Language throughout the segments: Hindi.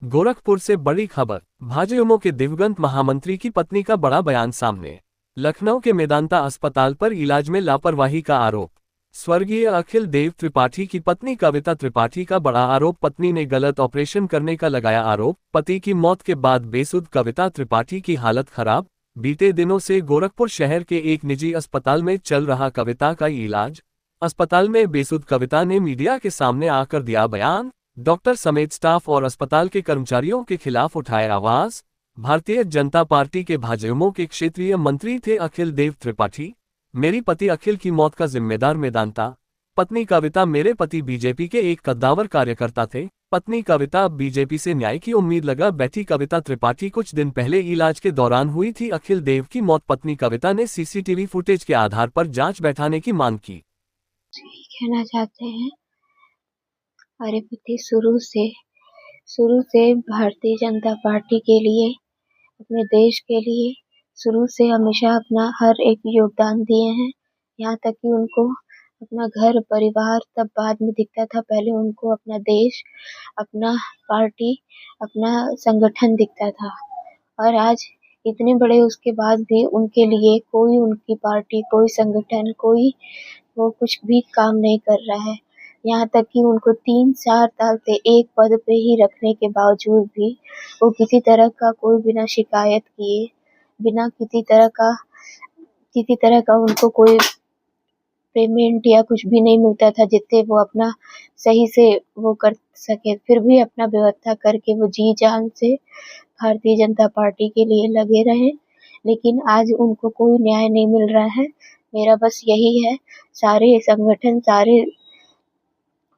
गोरखपुर से बड़ी खबर। भाजयुमो के दिवंगत महामंत्री की पत्नी का बड़ा बयान सामने। लखनऊ के मेदांता अस्पताल पर इलाज में लापरवाही का आरोप। स्वर्गीय अखिल देव त्रिपाठी की पत्नी कविता त्रिपाठी का बड़ा आरोप। पत्नी ने गलत ऑपरेशन करने का लगाया आरोप। पति की मौत के बाद बेसुध कविता त्रिपाठी की हालत खराब। बीते दिनों से गोरखपुर शहर के एक निजी अस्पताल में चल रहा कविता का इलाज। अस्पताल में बेसुध कविता ने मीडिया के सामने आकर दिया बयान। डॉक्टर समेत स्टाफ और अस्पताल के कर्मचारियों के खिलाफ उठाए आवाज। भारतीय जनता पार्टी के भाजयुमो के क्षेत्रीय मंत्री थे अखिल देव त्रिपाठी। मेरी पति अखिल की मौत का जिम्मेदार मेदांता। पत्नी कविता। मेरे पति बीजेपी के एक कद्दावर कार्यकर्ता थे। पत्नी कविता। बीजेपी से न्याय की उम्मीद लगा बैठी कविता त्रिपाठी कुछ दिन पहले इलाज के दौरान हुई थी अखिल देव की मौत। पत्नी कविता ने सीसीटीवी फुटेज के आधार पर जांच बैठाने की मांग की। कहना चाहते हैं, हमारे पति शुरू से भारतीय जनता पार्टी के लिए, अपने देश के लिए शुरू से हमेशा अपना हर एक योगदान दिए हैं। यहाँ तक कि उनको अपना घर परिवार तब बाद में दिखता था, पहले उनको अपना देश, अपना पार्टी, अपना संगठन दिखता था। और आज इतने बड़े उसके बाद भी उनके लिए कोई उनकी पार्टी, कोई संगठन, कोई वो कुछ भी काम नहीं कर रहा है। यहाँ तक कि उनको 3-4 साल से एक पद पे ही रखने के बावजूद भी वो किसी तरह का कोई बिना शिकायत किए, बिना किसी तरह का उनको कोई पेमेंट या कुछ भी नहीं मिलता था जिससे वो अपना सही से वो कर सके। फिर भी अपना व्यवस्था करके वो जी जान से भारतीय जनता पार्टी के लिए लगे रहे, लेकिन आज उनको कोई न्याय नहीं मिल रहा है। मेरा बस यही है, सारे संगठन, सारे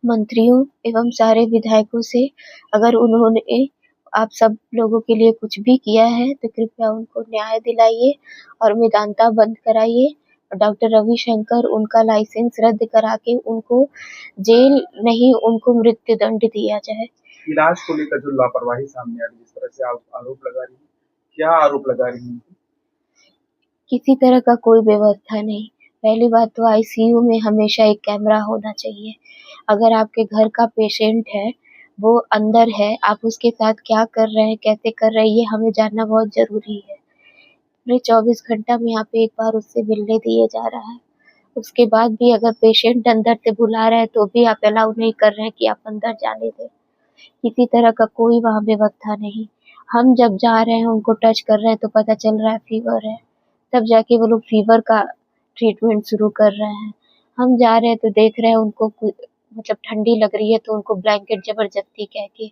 मंत्रियों एवं सारे विधायकों से, अगर उन्होंने आप सब लोगों के लिए कुछ भी किया है तो कृपया उनको न्याय दिलाइए और मेदांता बंद कराइए। और डॉक्टर रविशंकर, उनका लाइसेंस रद्द करा के उनको जेल नहीं, उनको मृत्यु दंड दिया जाए। इलाज को लेकर जो लापरवाही सामने आ रही है, जिस तरह से आप आरोप लगा रही है, क्या आरोप लगा रही है? किसी तरह का कोई व्यवस्था नहीं। पहली बात तो आईसीयू में हमेशा एक कैमरा होना चाहिए। अगर आपके घर का पेशेंट है, वो अंदर है, आप उसके साथ क्या कर रहे हैं, कैसे कर रहे हैं, ये हमें जानना बहुत ज़रूरी है। पूरे 24 घंटा में यहाँ पे एक बार उससे मिलने दिया जा रहा है। उसके बाद भी अगर पेशेंट अंदर से बुला रहा है तो भी आप अलाउ नहीं कर रहे हैं कि आप अंदर जाने दें। किसी तरह का कोई वहाँ व्यवस्था नहीं। हम जब जा रहे हैं, उनको टच कर रहे हैं तो पता चल रहा है फीवर है, तब जाके वो लोग फीवर का ट्रीटमेंट शुरू कर रहे हैं। हम जा रहे हैं तो देख रहे हैं उनको मतलब ठंडी लग रही है तो उनको ब्लैंकेट जबरदस्ती कह के।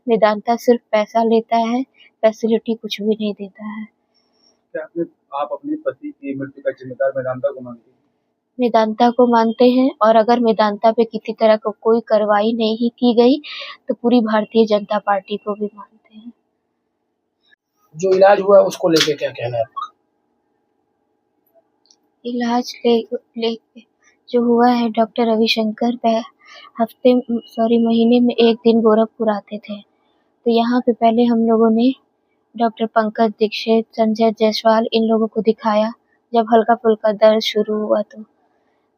मेदांता सिर्फ पैसा लेता है, फैसिलिटी कुछ भी नहीं देता है। क्या आप अपने पति की मृत्यु का जिम्मेदार मेदांता को मानती हैं? मेदांता को मानते हैं, और अगर मेदांता पे किसी तरह का कोई कार्रवाई नहीं की गई तो पूरी भारतीय जनता पार्टी को भी मानते हैं। जो इलाज हुआ उसको लेके क्या कहना है आपका? इलाज ले जो हुआ है, डॉक्टर रविशंकर महीने में एक दिन गोरखपुर आते थे। तो यहाँ पे पहले हम लोगों ने डॉक्टर पंकज दीक्षित, संजय जायसवाल, इन लोगों को दिखाया। जब हल्का फुल्का दर्द शुरू हुआ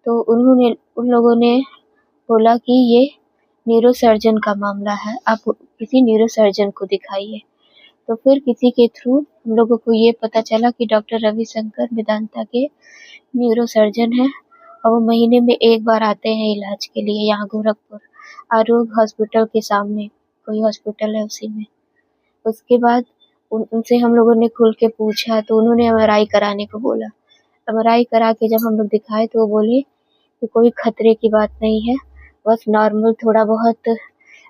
तो उन लोगों ने बोला कि ये न्यूरोसर्जन का मामला है, आप किसी न्यूरोसर्जन को दिखाइए। तो फिर किसी के थ्रू हम लोगों को ये पता चला कि डॉक्टर रविशंकर मेदांता के न्यूरोसर्जन है, और वो महीने में एक बार आते हैं इलाज के लिए यहाँ गोरखपुर आरोग्य हॉस्पिटल के सामने, कोई हॉस्पिटल है उसी में। उसके बाद उनसे हम लोगों ने खुल के पूछा तो उन्होंने एमआरआई कराने को बोला। एमआरआई करा के जब हम लोग दिखाए तो वो बोले कि कोई खतरे की बात नहीं है, बस नॉर्मल थोड़ा बहुत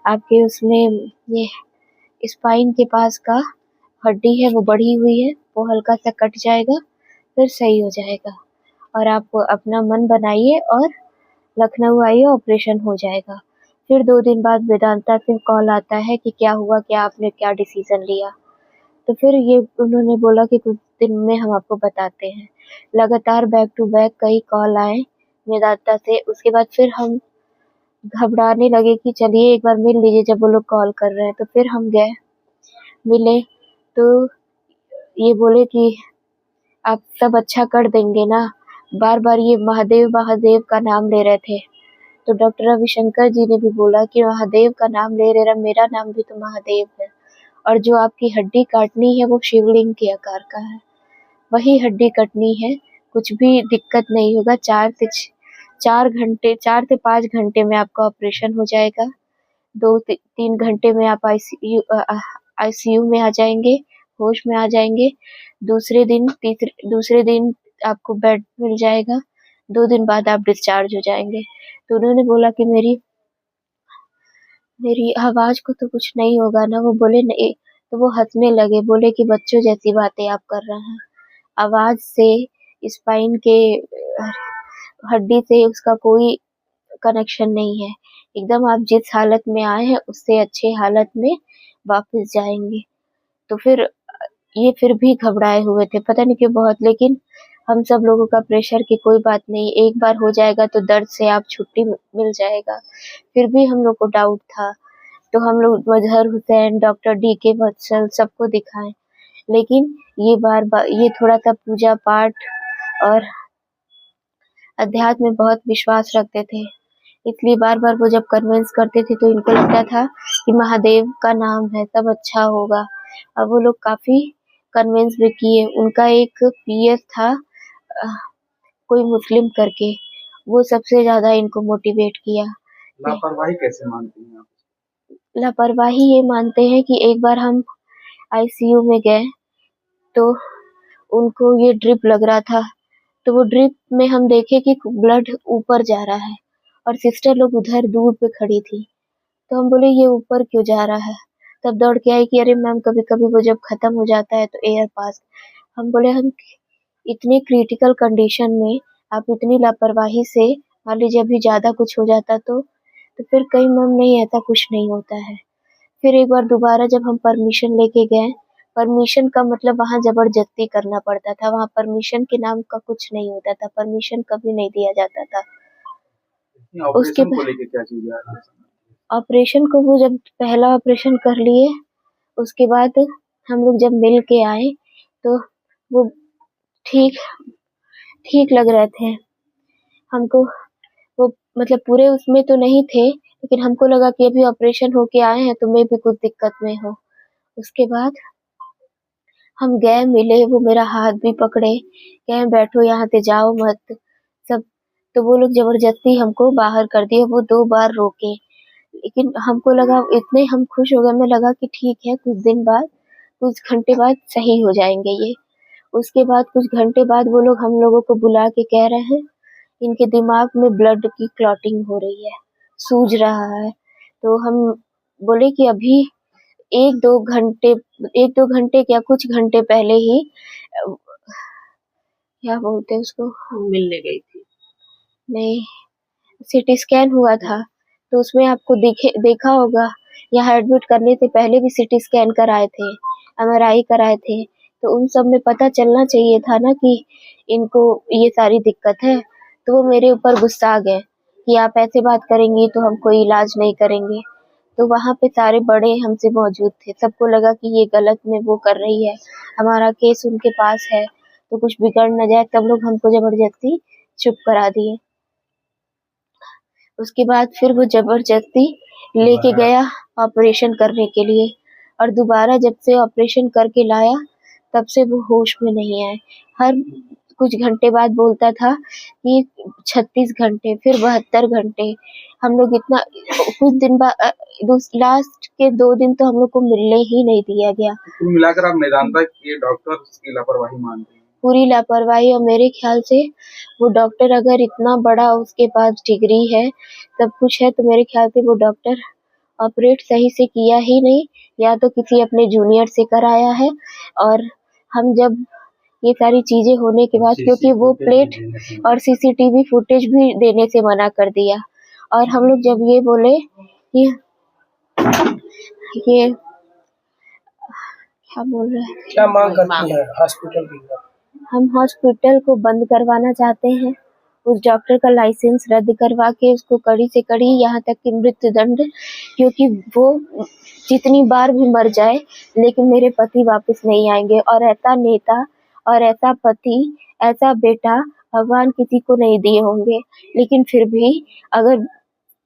आपके उसमें ये स्पाइन के पास का हड्डी है वो बढ़ी हुई है, वो हल्का सा कट जाएगा, फिर सही हो जाएगा, और आप अपना मन बनाइए और लखनऊ आइए, ऑपरेशन हो जाएगा। फिर 2 दिन बाद वेदांता से कॉल आता है कि क्या हुआ, क्या आपने क्या डिसीजन लिया। तो फिर ये उन्होंने बोला कि कुछ दिन में हम आपको बताते हैं। लगातार बैक टू बैक कई कॉल आए वेदांता से। उसके बाद फिर हम घबराने लगे कि चलिए एक बार मिल लीजिए, जब वो लोग कॉल कर रहे हैं। तो फिर हम गए, मिले, तो ये बोले कि आप सब अच्छा कर देंगे ना। बार बार ये महादेव महादेव का नाम ले रहे थे। तो डॉक्टर रविशंकर जी ने भी बोला कि महादेव का नाम ले रहे, मेरा नाम भी तो महादेव है। और जो आपकी हड्डी काटनी है वो शिवलिंग के आकार का है, वही हड्डी कटनी है, कुछ भी दिक्कत नहीं होगा। 4 से 5 घंटे में आपका ऑपरेशन हो जाएगा। 2-3 घंटे में आप आईसीयू में आ जाएंगे, होश में आ जाएंगे। दूसरे दिन आपको बेड मिल जाएगा। 2 दिन बाद आप डिस्चार्ज हो जाएंगे। तो उन्होंने बोला कि मेरी आवाज को तो कुछ नहीं होगा ना? वो बोले नहीं। तो वो हंसने लगे, बोले कि बच्चों जैसी बातें आप कर रहे हैं, आवाज से स्पाइन के हड्डी से उसका कोई कनेक्शन नहीं है। एकदम आप जिस हालत में आए हैं उससे अच्छे हालत में वापस जाएंगे। तो फिर भी घबराए हुए थे, पता नहीं क्यों बहुत। लेकिन हम सब लोगों का प्रेशर की कोई बात नहीं, एक बार हो जाएगा तो दर्द से आप छुट्टी मिल जाएगा। फिर भी हम लोग को डाउट था, तो हम लोग मजहर हुसैन, डॉक्टर DK वत्सल सबको दिखाएं। लेकिन ये थोड़ा सा पूजा पाठ और अध्यात्म में बहुत विश्वास रखते थे, इसलिए बार बार वो जब कन्विंस करते थे तो इनको लगता था कि महादेव का नाम है, सब अच्छा होगा। और वो लोग काफी कन्विंस भी किए। उनका एक PS था कोई मुस्लिम करके, वो सबसे ज्यादा इनको मोटिवेट किया। लापरवाही कैसे मानती हैं आप? लापरवाही ये मानते हैं कि एक बार हम ICU में गए तो उनको ये ड्रिप लग रहा था, तो वो ड्रिप में हम देखे कि ब्लड ऊपर जा रहा है और सिस्टर लोग उधर दूर पे खड़ी थी। तो हम बोले ये ऊपर क्यों जा रहा है? तब दौड़ के आई कि अरे मैम कभी कभी वो जब खत्म हो जाता है तो एयर पास। हम बोले हम इतने क्रिटिकल कंडीशन में आप इतनी लापरवाही से, मान लीजिए अभी ज्यादा कुछ हो जाता तो फिर कहीं मैम नहीं, ऐसा कुछ नहीं होता है। फिर एक बार दोबारा जब हम परमिशन लेके गए, परमिशन का मतलब वहाँ जबरदस्ती करना पड़ता था, वहाँ परमिशन के नाम का कुछ नहीं होता था, परमिशन कभी नहीं दिया जाता था। उसके ऑपरेशन को बाद लेके क्या चीज है आपके सामने? ऑपरेशन को वो जब पहला ऑपरेशन कर लिए, उसके बाद हम लोग जब मिल के आए तो वो ठीक ठीक लग रहे थे हमको। वो मतलब पूरे उसमें तो नहीं थे, लेकिन हमको लगा कि अभी ऑपरेशन होके आए हैं तो मैं भी कुछ दिक्कत में हूँ। उसके बाद हम गए मिले, वो मेरा हाथ भी पकड़े, कहे बैठो यहाँ से जाओ मत सब। तो वो लोग जबरदस्ती हमको बाहर कर दिए, वो 2 बार रोके। लेकिन हमको लगा, इतने हम खुश हो गए, हमें लगा कि ठीक है कुछ घंटे बाद सही हो जाएंगे ये। उसके बाद कुछ घंटे बाद वो लोग हम लोगों को बुला के कह रहे हैं इनके दिमाग में ब्लड की क्लॉटिंग हो रही है, सूज रहा है। तो हम बोले कि अभी 1-2 घंटे क्या कुछ घंटे पहले ही क्या बोलते हैं उसको, मिलने गई थी। नहीं, CT स्कैन हुआ था, तो उसमें आपको देखा होगा, यहाँ एडमिट करने से पहले भी CT स्कैन कराए थे, MRI कराए थे। तो उन सब में पता चलना चाहिए था ना कि इनको ये सारी दिक्कत है। तो वो मेरे ऊपर गुस्सा आ गए कि आप ऐसे बात करेंगी तो हम कोई इलाज नहीं करेंगे। तो वहाँ पे सारे बड़े हमसे मौजूद थे, सबको लगा कि ये गलत में वो कर रही है, हमारा केस उनके पास है तो कुछ बिगड़ न जाए, तब लोग हमको जबरदस्ती चुप करा दिए। उसके बाद फिर वो जबरदस्ती लेके गया ऑपरेशन करने के लिए, और दोबारा जब से ऑपरेशन करके लाया तब से वो होश में नहीं आए। हर कुछ घंटे बाद बोलता था कि 36 घंटे, फिर 72 घंटे। हम लोग इतना कुछ दिन बाद लास्ट के 2 दिन तो हम लोग को मिलने ही नहीं दिया गया। कुल मिलाकर आप निदानता ये डॉक्टर की लापरवाही मानते हैं? पूरी लापरवाही। और मेरे ख्याल से वो डॉक्टर अगर इतना बड़ा उसके पास डिग्री है, सब कुछ है, तो मेरे ख्याल से वो डॉक्टर ऑपरेट सही से किया ही नहीं, या तो किसी अपने जूनियर से कराया है। और हम जब ये सारी चीजें होने के बाद, क्योंकि वो प्लेट और CCTV फुटेज भी देने से मना कर दिया, और हम लोग जब ये बोले कि ये क्या बोल रहे हैं, क्या मांग करती है हॉस्पिटल की? हम हॉस्पिटल को बंद करवाना चाहते हैं, उस डॉक्टर का लाइसेंस रद्द करवा के उसको कड़ी से कड़ी, यहाँ तक कि मृत्यु दंड, क्योंकि वो जितनी बार भी मर जाए लेकिन मेरे पति वापस नहीं आएंगे। और ऐसा नेता और ऐसा पति, ऐसा बेटा भगवान किसी को नहीं दिए होंगे। लेकिन फिर भी अगर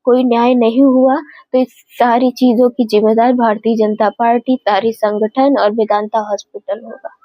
कोई न्याय नहीं हुआ तो इस सारी चीजों की जिम्मेदार भारतीय जनता पार्टी, तारी संगठन और वेदांता हॉस्पिटल होगा।